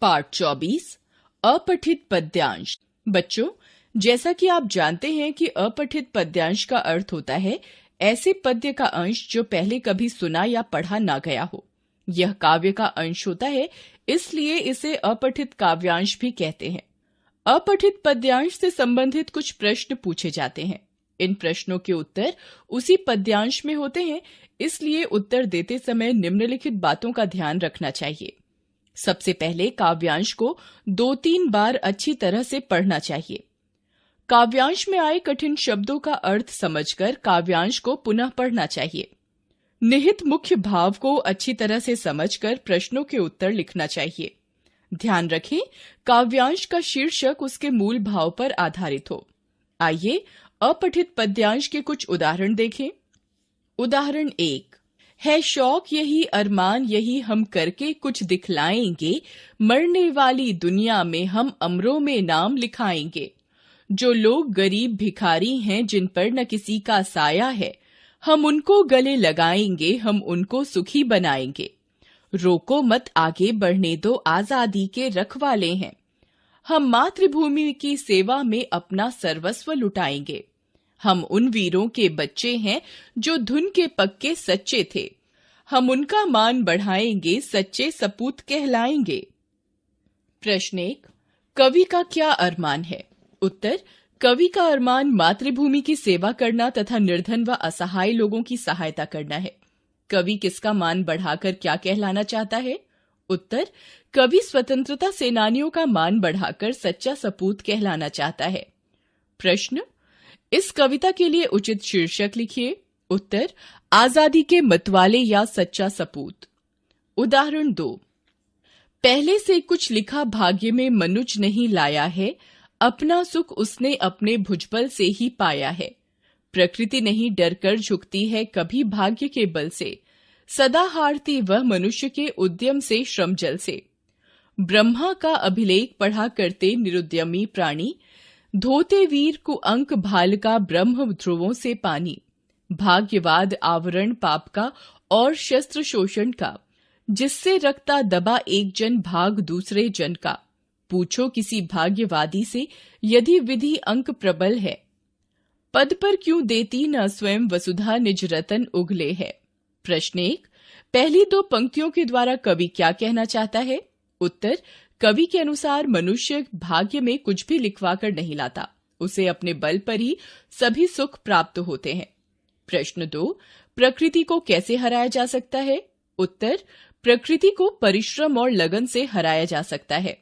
पाठ 24 अपठित पद्यांश। बच्चों, जैसा कि आप जानते हैं कि अपठित पद्यांश का अर्थ होता है ऐसे पद्य का अंश जो पहले कभी सुना या पढ़ा ना गया हो। यह काव्य का अंश होता है, इसलिए इसे अपठित काव्यांश भी कहते हैं। अपठित पद्यांश से संबंधित कुछ प्रश्न पूछे जाते हैं। इन प्रश्नों के उत्तर उसी पद्यांश में होते हैं, इसलिए उत्तर देते समय निम्नलिखित बातों का ध्यान रखना चाहिए। सबसे पहले काव्यांश को 2-3 बार अच्छी तरह से पढ़ना चाहिए। काव्यांश में आए कठिन शब्दों का अर्थ समझकर काव्यांश को पुनः पढ़ना चाहिए। निहित मुख्य भाव को अच्छी तरह से समझकर प्रश्नों के उत्तर लिखना चाहिए। ध्यान रखें, काव्यांश का शीर्षक उसके मूल भाव पर आधारित हो। आइए अपठित पद्यांश के कुछ उदाहरण देखें। उदाहरण 1, है शौक यही अरमान यही हम करके कुछ दिखलाएंगे, मरने वाली दुनिया में हम अमरों में नाम लिखाएंगे। जो लोग गरीब भिखारी हैं जिन पर न किसी का साया है, हम उनको गले लगाएंगे, हम उनको सुखी बनाएंगे। रोको मत आगे बढ़ने दो, आजादी के रखवाले हैं। हम मातृभूमि की सेवा में अपना सर्वस्व लुटाएंगे। हम उन वीरों के बच्चे हैं जो धुन के पक्के सच्चे थे। हम उनका मान बढ़ाएंगे, सच्चे सपूत कहलाएंगे। प्रश्न 1, कवि का क्या अरमान है? उत्तर, कवि का अरमान मातृभूमि की सेवा करना तथा निर्धन व असहाय लोगों की सहायता करना है। कवि किसका मान बढ़ाकर क्या कहलाना चाहता है? उत्तर, कवि स्वतंत्रता सेनानियों का मान बढ़ाकर सच्चा सपूत कहलाना चाहता है। प्रश्न, इस कविता के लिए उचित शीर्षक लिखिए। उत्तर, आजादी के मतवाले या सच्चा सपूत। उदाहरण 2, पहले से कुछ लिखा भाग्य में मनुज नहीं लाया है, अपना सुख उसने अपने भुजबल से ही पाया है। प्रकृति नहीं डरकर झुकती है कभी भाग्य के बल से, सदा हारती वह मनुष्य के उद्यम से श्रमजल से। ब्रह्मा का अभिलेख पढ़ा करते निरुद्यमी प्राणी, धोते वीर को अंक भाल का ब्रह्म ध्रुवों से पानी। भाग्यवाद आवरण पाप का और शस्त्र शोषण का, जिससे रखता दबा एक जन भाग दूसरे जन का। पूछो किसी भाग्यवादी से यदि विधि अंक प्रबल है, पद पर क्यों देती न स्वयं वसुधा निज रतन उगले है। प्रश्न 1, पहली 2 पंक्तियों के द्वारा कवि क्या कहना चाहता है? उत्तर, कवि के अनुसार मनुष्य भाग्य में कुछ भी लिखवा कर नहीं लाता, उसे अपने बल पर ही सभी सुख प्राप्त होते हैं। प्रश्न 2, प्रकृति को कैसे हराया जा सकता है? उत्तर, प्रकृति को परिश्रम और लगन से हराया जा सकता है।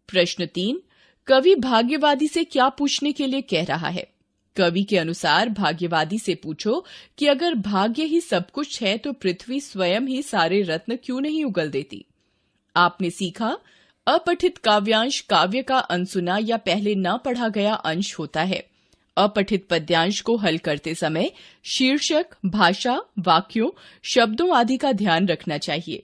प्रश्न 3, कवि भाग्यवादी से क्या पूछने के लिए कह रहा है? कवि के अनुसार भाग्यवादी से पूछो कि अगर भाग्य ही सब कुछ है तो पृथ्वी स्वयं ही सारे रत्न क्यों नहीं उगल देती। आपने सीखा, अपठित काव्यांश काव्य का अनसुना या पहले न पढ़ा गया अंश होता है। अपठित पद्यांश को हल करते समय शीर्षक, भाषा, वाक्यों, शब्दों आदि का ध्यान रखना चाहिए।